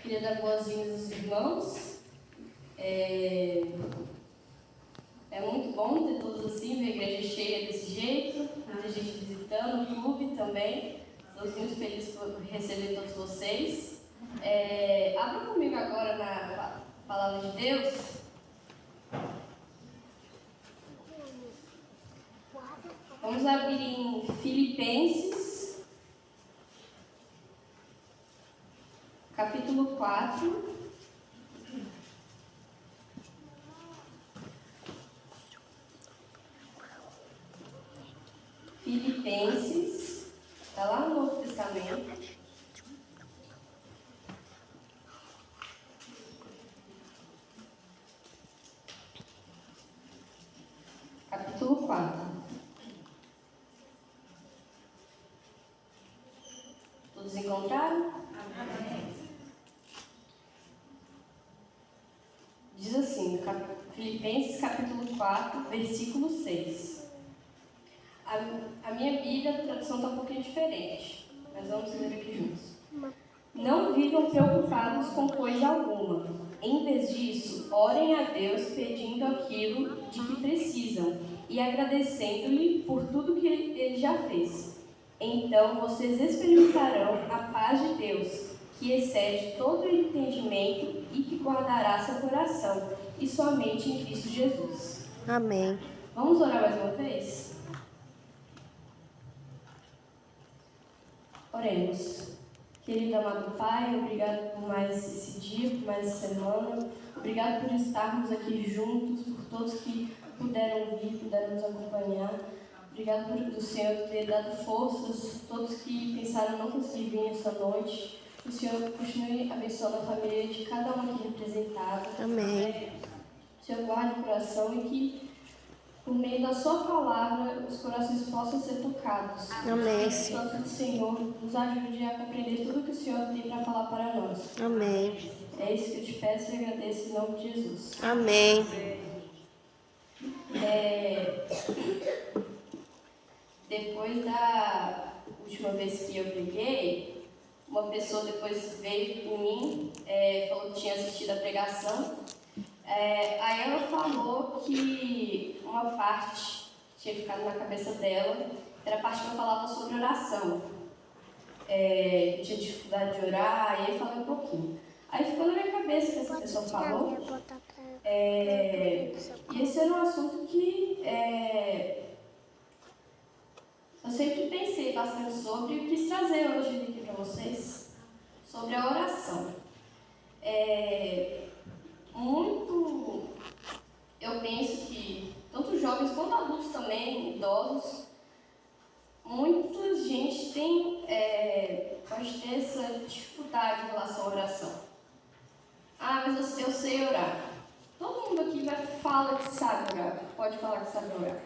Queria dar boas-vindas aos irmãos. É muito bom ter todos assim, ver a igreja cheia desse jeito, muita gente visitando, o clube também. Estamos muito felizes por receber todos vocês. Abra comigo agora na Palavra de Deus. Vamos abrir em Filipenses, capítulo 4. Filipenses, está lá no Novo Testamento. Capítulo 4. Todos encontraram? Amém. Diz assim, Filipenses capítulo 4, versículo 6. A minha Bíblia, a tradução está um pouquinho diferente, mas vamos ler aqui juntos. Não vivam preocupados com coisa alguma. Em vez disso, orem a Deus pedindo aquilo de que precisam e agradecendo-lhe por tudo que Ele já fez. Então, vocês experimentarão a paz de Deus, que excede todo entendimento e que guardará seu coração e sua mente em Cristo Jesus. Amém. Vamos orar mais uma vez? Oremos. Querido amado Pai, obrigado por mais esse dia, por mais essa semana. Obrigado por estarmos aqui juntos, por todos que puderam vir, puderam nos acompanhar. Obrigado por o Senhor ter dado forças, todos que pensaram não conseguir vir essa noite. Que o Senhor continue abençoando a família de cada um aqui representado. Amém. O Senhor guarde o coração e que, por meio da sua palavra, os corações possam ser tocados. Amém. Que o Santo do Senhor nos ajude a compreender tudo que o Senhor tem para falar para nós. Amém. É isso que eu te peço e agradeço em nome de Jesus. Amém. Depois da última vez que eu preguei, uma pessoa depois veio em mim, falou que tinha assistido a pregação. Aí ela falou que uma parte tinha ficado na cabeça dela, era a parte que eu falava sobre oração. Tinha dificuldade de orar, aí eu falei um pouquinho. Aí ficou na minha cabeça que essa pessoa falou. E esse era um assunto que eu sempre pensei bastante sobre e quis trazer hoje aqui para vocês, sobre a oração. Eu penso que tanto jovens quanto adultos também, idosos, muita gente pode ter essa dificuldade em relação à oração. Mas eu sei orar. Todo mundo aqui fala que sabe orar, pode falar que sabe orar.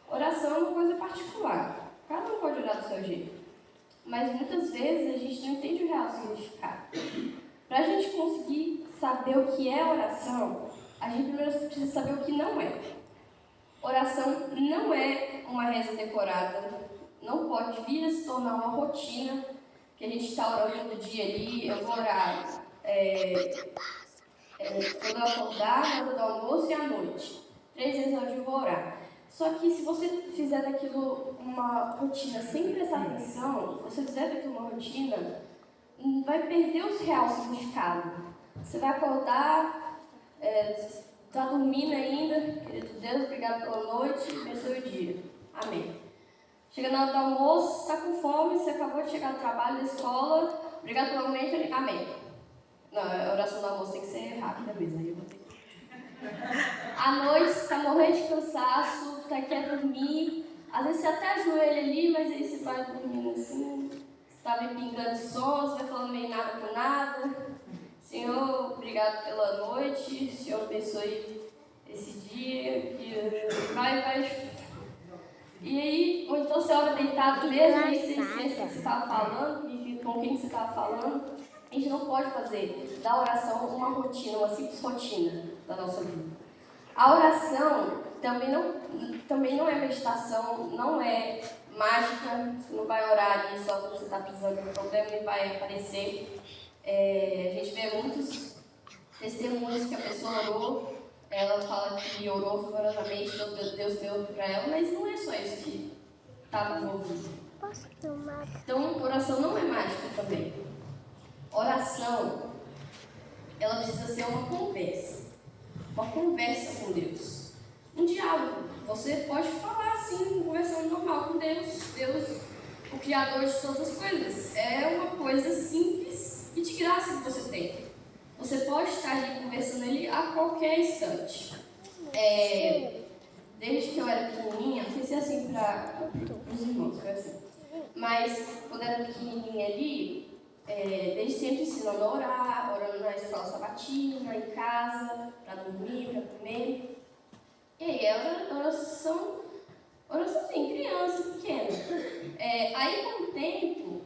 Oração é uma coisa particular, cada um pode orar do seu jeito. Mas muitas vezes a gente não entende o real significado. Para a gente conseguir saber o que é oração, a gente primeiro precisa saber o que não é. Oração não é uma reza decorada, não pode vir a se tornar uma rotina, que a gente está orando todo dia ali, eu vou orar quando eu acordar, na hora do almoço e à noite. 3 vezes ao dia eu vou orar. Só que se você fizer daquilo uma rotina sem prestar atenção, se você fizer daquilo uma rotina, vai perder o real significado. Você vai acordar, está dormindo ainda, querido Deus, obrigado pela noite, abençoe o dia. Amém. Chega na hora do almoço, está com fome, você acabou de chegar do trabalho, da escola, obrigado pelo momento, amém. Não, a oração do almoço tem que ser rápida mesmo, aí eu vou ter que... À noite, você está morrendo de cansaço, quer dormir, às vezes você até ajoelha ali, mas aí você vai dormindo assim, você está meio pingando som, você vai falando meio nada com nada. Senhor, obrigado pela noite, Senhor abençoe esse dia, que vai. E aí, ou então você ora deitado mesmo, e você esquece o que você estava falando, e com quem você estava falando. A gente não pode fazer da oração uma rotina, uma simples rotina da nossa vida. A oração também não é meditação, não é mágica, você não vai orar ali só quando você está precisando de um problema e vai aparecer. A gente vê muitos testemunhos que a pessoa orou, ela fala que orou fervorosamente, Deus deu para ela, mas não é só isso que estava envolvido. Então, oração não é mágica também. Oração, ela precisa ser uma conversa com Deus, um diálogo. Você pode falar assim, conversando normal com Deus, o Criador de todas as coisas. É uma coisa simples e de graça que você tem. Você pode estar ali conversando ele a qualquer instante. Desde que eu era pequenininha, não sei se é assim para os irmãos, foi assim. Mas quando eu era pequenininha ali, desde sempre ensinando a orar, orando na escola sabatina, em casa, para dormir, para comer. E aí era oraçãozinha, criança, pequena. Aí com o tempo,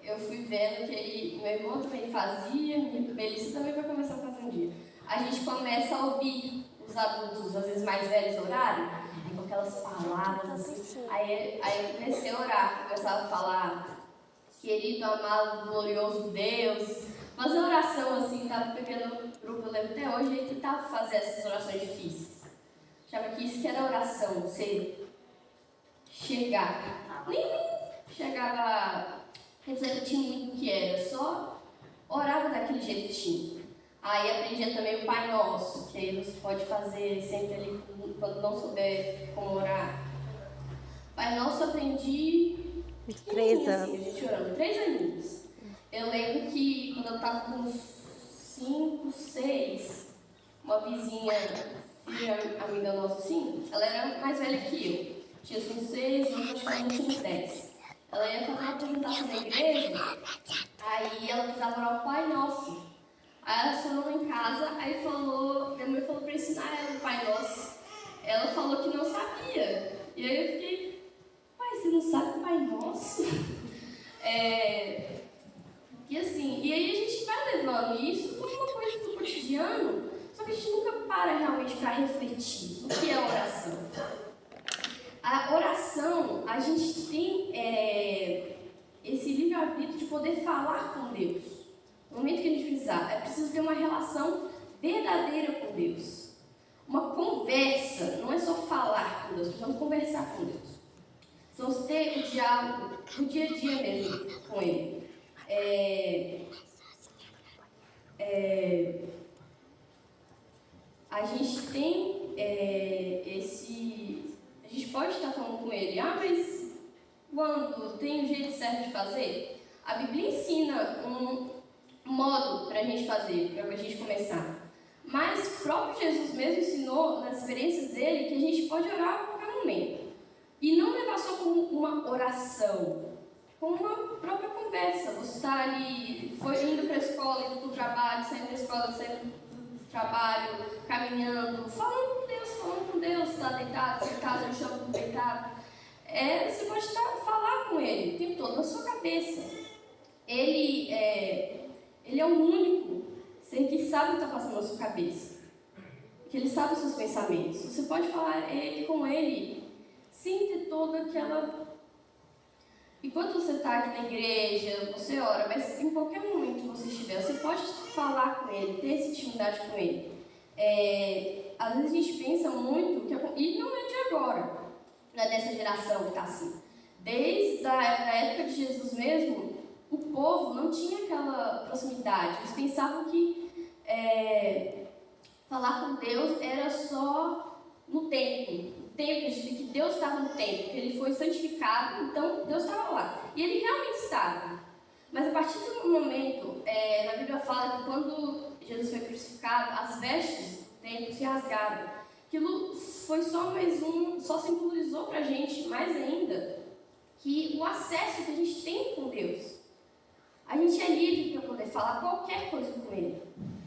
eu fui vendo que meu irmão também fazia, minha Melissa também vai começar a fazer um dia. A gente começa a ouvir os adultos, às vezes mais velhos, orarem, com aquelas palavras assim. Aí eu comecei a orar, começava a falar, querido, amado, glorioso Deus. Fazer oração assim, estava pegando grupo, eu lembro até hoje, e tentava fazer essas orações difíceis. Achava que isso que era oração, você chegar. Nem chegava a refletir muito o que era, só orava daquele jeitinho. Aí aprendia também o Pai Nosso, que aí você pode fazer sempre ali quando não souber como orar. Pai Nosso aprendi 3 anos. Assim, a gente orando, 3 aninhos. Eu lembro que quando eu estava com uns 5, 6, uma vizinha, filha amiga nossa assim, ela era mais velha que eu. Tinha uns 6, acho que ela tinha uns 10. Ela ia fazer uma apresentação na igreja, aí ela precisava orar o Pai Nosso. Aí ela chegou em casa, aí minha mãe falou para ensinar ela o Pai Nosso. Ela falou que não sabia. E aí eu fiquei, pai, você não sabe o Pai Nosso? E assim, e aí a gente vai levando isso como uma coisa do cotidiano, só que a gente nunca para realmente para refletir o que é oração. A oração, a gente tem esse livre-arbítrio de poder falar com Deus. No momento que a gente precisar, é preciso ter uma relação verdadeira com Deus. Uma conversa, não é só falar com Deus, precisamos conversar com Deus. Precisamos ter o diálogo no dia a dia mesmo com Ele. A gente tem a gente pode estar falando com Ele, mas quando tem o jeito certo de fazer? A Bíblia ensina um modo para a gente fazer, para a gente começar. Mas o próprio Jesus mesmo ensinou nas experiências dele que a gente pode orar a qualquer momento. E não levar só como uma oração, como uma própria conversa. Você está ali, foi indo para a escola, indo para o trabalho, saindo da escola, saindo do trabalho, caminhando, falando com Deus, está deitado, sentado no chão, deitado. Você pode falar com Ele o tempo todo na sua cabeça. Ele é o único ser que sabe o que está passando na sua cabeça. Que Ele sabe os seus pensamentos. Você pode falar com Ele sem ter toda aquela... Enquanto você está aqui na igreja, você ora, mas em qualquer momento que você estiver, você pode falar com Ele, ter essa intimidade com Ele. Às vezes a gente pensa muito, e não é de agora, não é dessa geração que está assim. Desde a época de Jesus mesmo, o povo não tinha aquela proximidade. Eles pensavam que falar com Deus era só no templo. Que Deus estava no templo, que Ele foi santificado, então Deus estava lá. E Ele realmente estava. Mas a partir do momento, na Bíblia fala que quando Jesus foi crucificado, as vestes do templo se rasgaram. Aquilo foi só simbolizou para a gente, mais ainda, que o acesso que a gente tem com Deus. A gente é livre para poder falar qualquer coisa com Ele.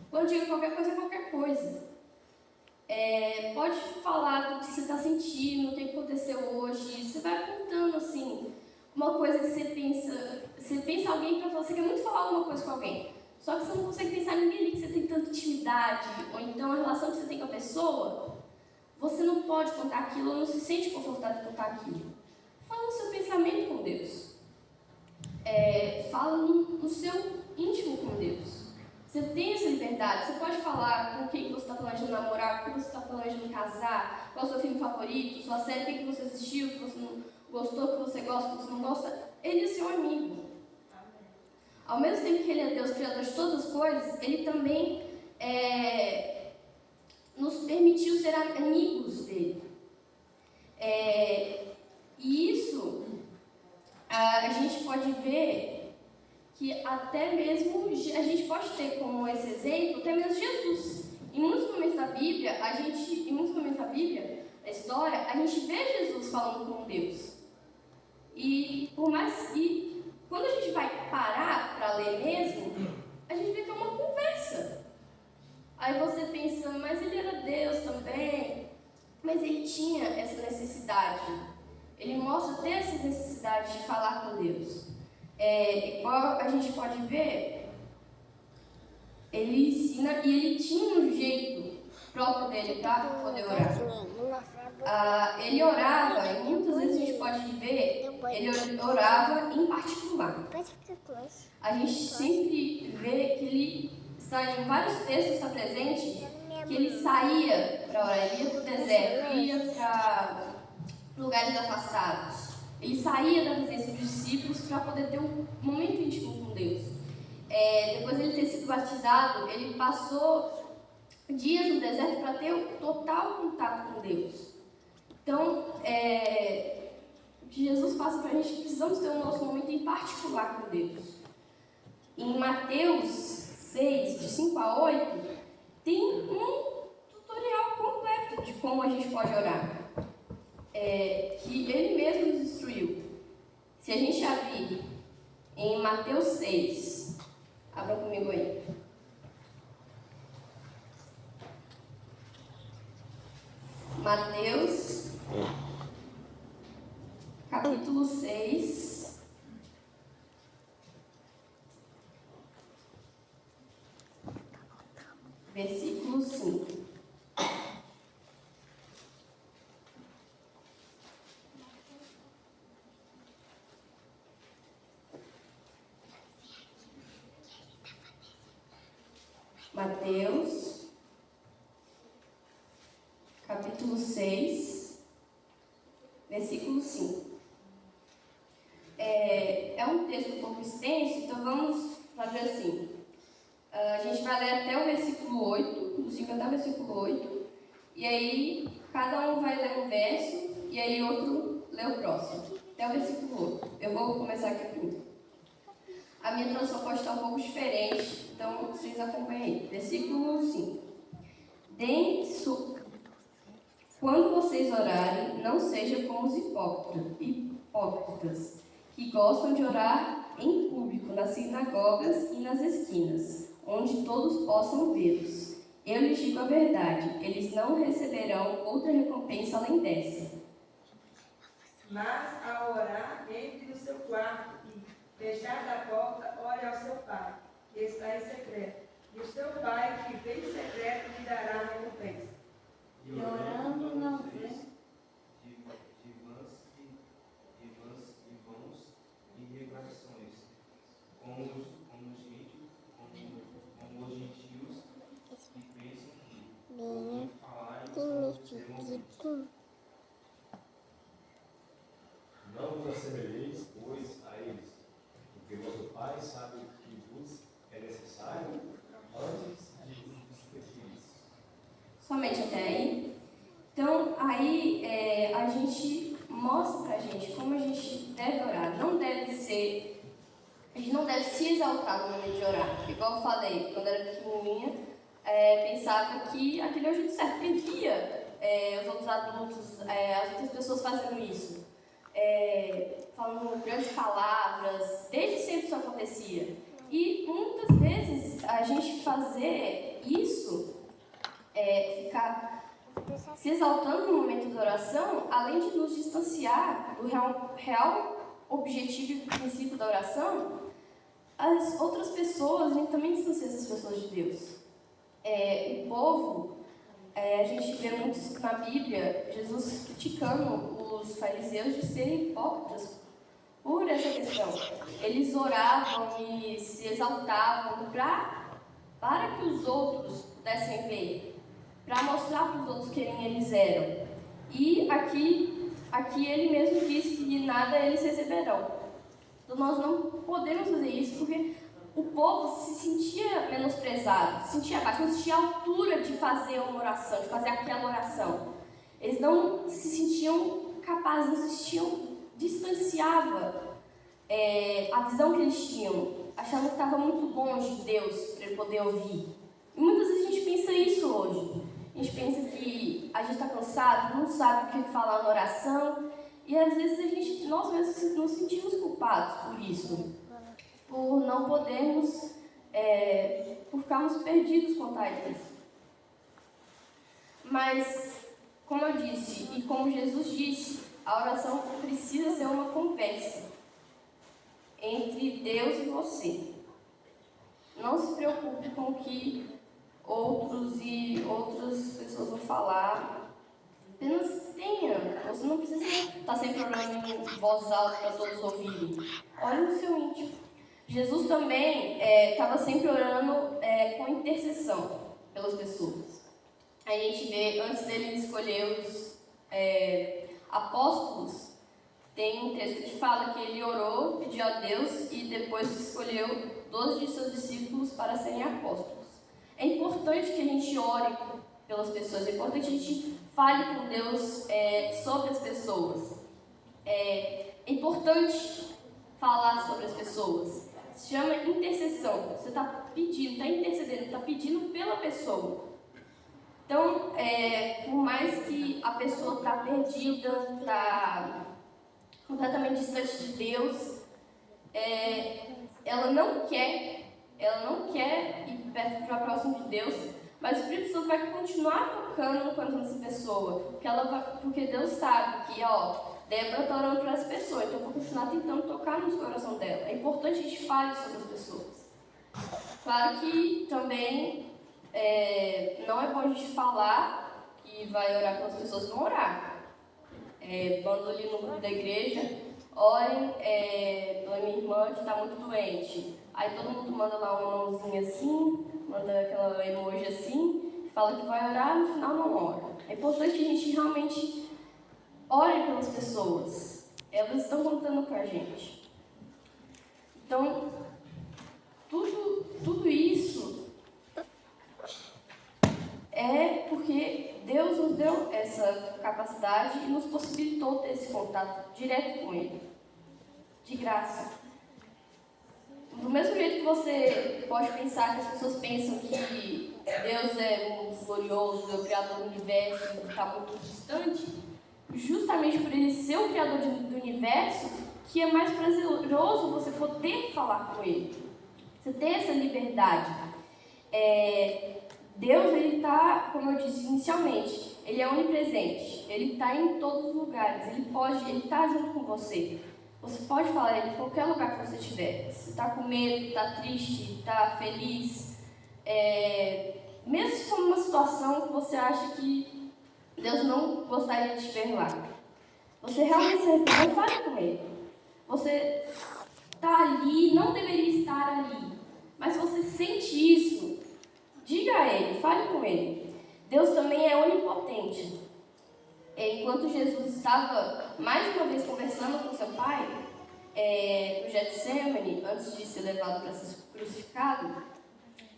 Quando eu digo qualquer coisa, é qualquer coisa. Pode falar do que você está sentindo, o que aconteceu hoje. Você vai contando assim, uma coisa que você pensa alguém para falar, você quer muito falar alguma coisa com alguém, só que você não consegue pensar em ninguém ali que você tem tanta intimidade, ou então a relação que você tem com a pessoa, você não pode contar aquilo, ou não se sente confortável em contar aquilo. Fala no seu pensamento com Deus. Fala no seu íntimo Você tem essa liberdade, você pode falar com quem você está planejando namorar, com quem você está planejando casar, qual é o seu filme favorito, sua série, que você assistiu, que você não gostou, que você gosta, que você não gosta. Ele é seu amigo. Ao mesmo tempo que ele é Deus, criador de todas as coisas, ele também nos permitiu ser amigos dele. E isso a gente pode ver que até mesmo a gente pode ter como esse exemplo até mesmo Jesus. Em muitos momentos da Bíblia, da história, a gente vê Jesus falando com Deus. E quando a gente vai parar para ler mesmo, a gente vê que é uma conversa. Aí você pensa, mas ele era Deus também. Mas ele tinha essa necessidade. Ele mostra ter essa necessidade de falar com Deus. Igual a gente pode ver, ele ensina e ele tinha um jeito próprio dele para poder orar. Ele orava, e muitas vezes a gente pode ver, ele orava em particular. A gente sempre vê que ele está em vários textos, está presente, que ele saía para orar, ele ia para o deserto, ia para lugares afastados. Ele saía da presença dos discípulos para poder ter um momento íntimo com Deus. Depois de ele ter sido batizado, ele passou dias no deserto para ter o total contato com Deus. Então, o que Jesus passa para a gente, precisamos ter o nosso momento em particular com Deus. Em Mateus 6, de 5 a 8, tem um tutorial completo de como a gente pode orar. Que ele mesmo nos instruiu. Se a gente abrir em Mateus 6, abra comigo aí. Mateus, capítulo 6, versículo 5. Mateus, capítulo 6, versículo 5. É um texto um pouco extenso, então vamos fazer assim. A gente vai ler até o versículo 8, do 5 até o versículo 8, e aí cada um vai ler um verso, e aí outro lê o próximo, até o versículo 8. Eu vou começar aqui primeiro. A minha tradução pode estar um pouco diferente, então vocês acompanhem aí. Versículo 5. Quando vocês orarem, não sejam como os hipócritas, que gostam de orar em público, nas sinagogas e nas esquinas, onde todos possam vê-los. Eu lhes digo a verdade, eles não receberão outra recompensa além dessa. Mas ao orar, entre no seu quarto e, fechada a porta, ore ao seu pai, que está em secreto. E o seu pai, que vem em secreto, lhe dará a recompensa. E orando não vê. De vãos e regressões, como os gentios que pensam que, por falar não vos assemelheis, pois, a eles, porque vosso Pai sabe o que vos é necessário antes de vos pedir. Somente até aí. Então, aí a gente mostra pra gente como a gente deve orar. A gente não deve se exaltar no momento de orar. Igual eu falei, quando eu era pequenininha, pensava que aquele é o jeito certo, porque via os outros adultos, as outras pessoas fazendo isso. Falando grandes palavras, desde sempre isso acontecia. E muitas vezes a gente fazer isso, ficar se exaltando no momento da oração, além de nos distanciar do real objetivo e princípio da oração, as outras pessoas, a gente também distancia essas pessoas de Deus. O povo, a gente vê muito na Bíblia, Jesus criticando os fariseus de serem hipócritas por essa questão. Eles oravam e se exaltavam para para que os outros pudessem ver, para mostrar para os outros quem eles eram. E aqui ele mesmo disse que de nada eles receberão. Então nós não podemos fazer isso porque o povo se sentia menosprezado, se sentia abaixo, não sentia a altura de fazer uma oração, de fazer aquela oração. Eles não se sentiam capazes, não se sentiam, distanciava a visão que eles tinham, achavam que estava muito longe de Deus para ele poder ouvir. E muitas vezes a gente pensa isso hoje. A gente pensa que a gente está cansado, não sabe o que falar na oração, e às vezes nós mesmos nos sentimos culpados por isso, por não podermos, por ficarmos perdidos quanto a isso. Mas, como eu disse, e como Jesus disse, a oração precisa ser uma conversa entre Deus e você. Não se preocupe com o que outras pessoas vão falar. Apenas tenha. Você não precisa estar sempre orando em voz alta para todos ouvirem. Olhe no seu íntimo. Jesus também estava sempre orando com intercessão pelas pessoas. A gente vê, antes dele escolher os apóstolos, tem um texto que fala que ele orou, pediu a Deus e depois escolheu 12 de seus discípulos para serem apóstolos. É importante que a gente ore pelas pessoas, é importante que a gente fale com Deus sobre as pessoas. É importante falar sobre as pessoas. Se chama intercessão. Você está pedindo, está intercedendo, está pedindo pela pessoa. Então, por mais que a pessoa está perdida, está completamente distante de Deus, ela não quer ir perto para próximo de Deus, mas o Espírito Santo vai continuar tocando no coração dessa pessoa, porque Deus sabe que, Débora está orando para essa pessoa, então eu vou continuar tentando tocar no coração dela. É importante que a gente fale sobre as pessoas. Claro que também não é bom a gente falar que vai orar pelas pessoas, não orar. Manda ali no grupo da igreja, orem pela minha irmã que está muito doente. Aí todo mundo manda lá uma mãozinha assim, manda aquela emoji assim, fala que vai orar, no final não ora. É importante que a gente realmente ore pelas pessoas. Elas estão contando com a gente. Então, tudo isso é porque Deus nos deu essa capacidade e nos possibilitou ter esse contato direto com Ele, de graça. Do mesmo jeito que você pode pensar que as pessoas pensam que Deus é um glorioso, é o Criador do universo, que está muito distante, justamente por Ele ser o Criador do universo, que é mais prazeroso você poder falar com Ele. Você ter essa liberdade. Deus, Ele está, como eu disse inicialmente, Ele é onipresente. Ele está em todos os lugares. Ele está junto com você. Você pode falar Ele em qualquer lugar que você estiver. Se está com medo, está triste, está feliz. Mesmo se for uma situação que você acha que Deus não gostaria de te ver lá. Você realmente se arrependeu, fale com Ele. Você está ali, não deveria estar ali. Mas se você sente isso, diga a Ele, fale com Ele. Deus também é onipotente. Enquanto Jesus estava mais uma vez conversando com seu Pai, no Getsemane, antes de ser levado para ser crucificado,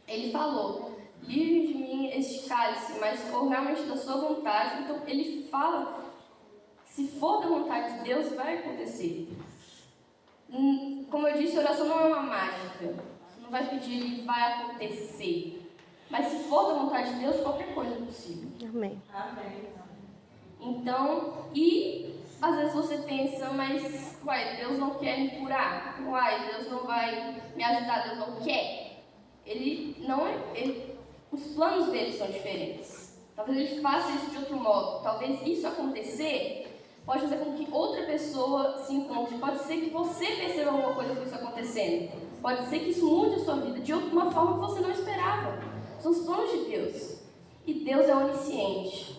Ele falou: livre de mim este cálice, mas se for realmente da sua vontade. Então Ele fala, se for da vontade de Deus, vai acontecer. Como eu disse, a oração não é uma mágica. Você não vai pedir e vai acontecer. Mas se for da vontade de Deus, qualquer coisa é possível. Amém. Amém. Então, e às vezes você pensa, mas Deus não quer me curar, Deus não vai me ajudar, Deus não quer. Os planos dele são diferentes. Talvez ele faça isso de outro modo. Talvez isso acontecer pode fazer com que outra pessoa se encontre. Pode ser que você perceba alguma coisa com isso acontecendo. Pode ser que isso mude a sua vida de uma forma que você não esperava. São os planos de Deus. E Deus é onisciente.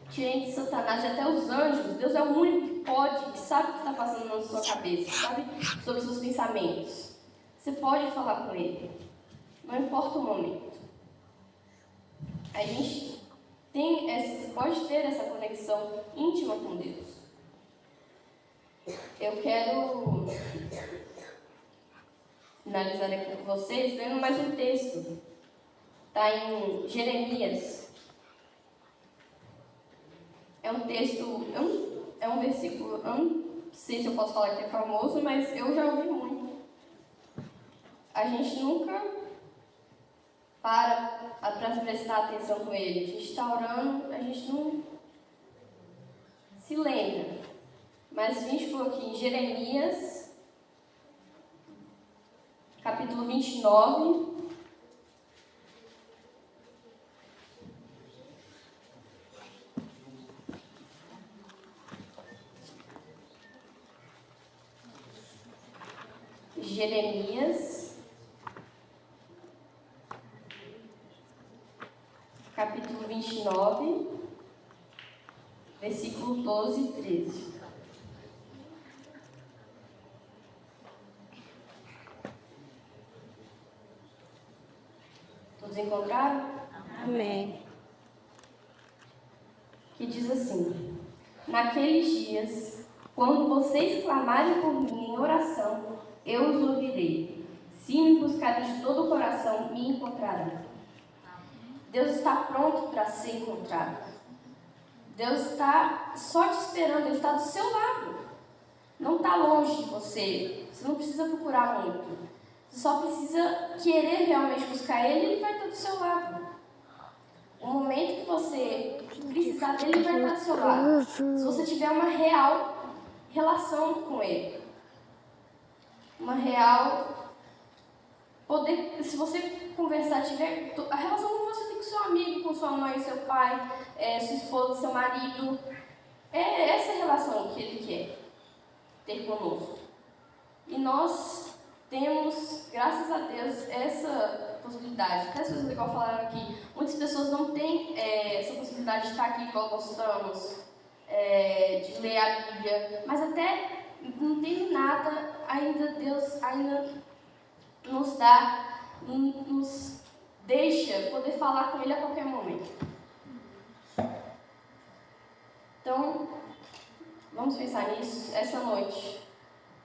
Diferente de Satanás e até os anjos, Deus é o único que pode, que sabe o que está passando na sua cabeça, sabe sobre os seus pensamentos. Você pode falar com Ele. não importa o momento. A gente pode ter essa conexão íntima com Deus. Eu quero finalizar aqui com vocês lendo mais um texto. Está em Jeremias. É um texto, é um versículo, eu não sei se eu posso falar que é famoso, mas eu já ouvi muito. A gente nunca para prestar atenção com ele. A gente está orando, a gente não se lembra. Mas a gente falou aqui em Jeremias, capítulo 29. Jeremias, capítulo 29, versículo 12 e 13. Todos encontraram? Amém. Que diz assim: naqueles dias, quando vocês clamarem por mim em oração, eu os ouvirei. Se me buscarem de todo o coração, me encontrarão. Deus está pronto para ser encontrado. Deus está só te esperando, Ele está do seu lado. Não está longe de você. Você não precisa procurar muito. Você só precisa querer realmente buscar Ele e Ele vai estar do seu lado. O momento que você precisar dele, Ele vai estar do seu lado. Se você tiver uma real relação com Ele. Uma real poder, se você conversar, tiver a relação que você tem com seu amigo, com sua mãe, seu pai, sua esposa, seu marido, é essa relação que Ele quer ter conosco. E nós temos, graças a Deus, essa possibilidade. Até as pessoas, igual falaram aqui, muitas pessoas não têm essa possibilidade de estar aqui igual nós estamos, de ler a Bíblia, mas até não tem nada, ainda Deus ainda nos dá, nos deixa poder falar com Ele a qualquer momento. Então, vamos pensar nisso essa noite.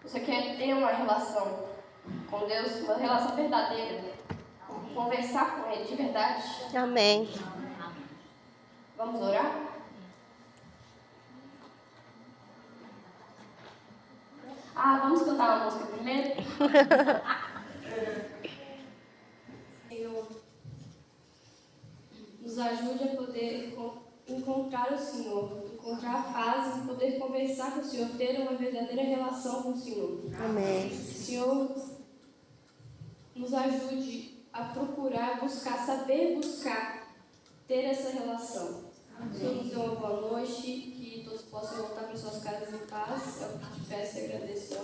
Você quer ter uma relação com Deus, uma relação verdadeira, conversar com Ele de verdade? Amém. Vamos orar? Vamos cantar uma música primeiro? Senhor, nos ajude a poder encontrar o Senhor, encontrar fases e poder conversar com o Senhor, ter uma verdadeira relação com o Senhor. Amém. Senhor, nos ajude a procurar, buscar, saber buscar, ter essa relação. Senhor, nos dê uma boa noite, que todos possam voltar para suas casas em paz. É o que te peço e agradeço.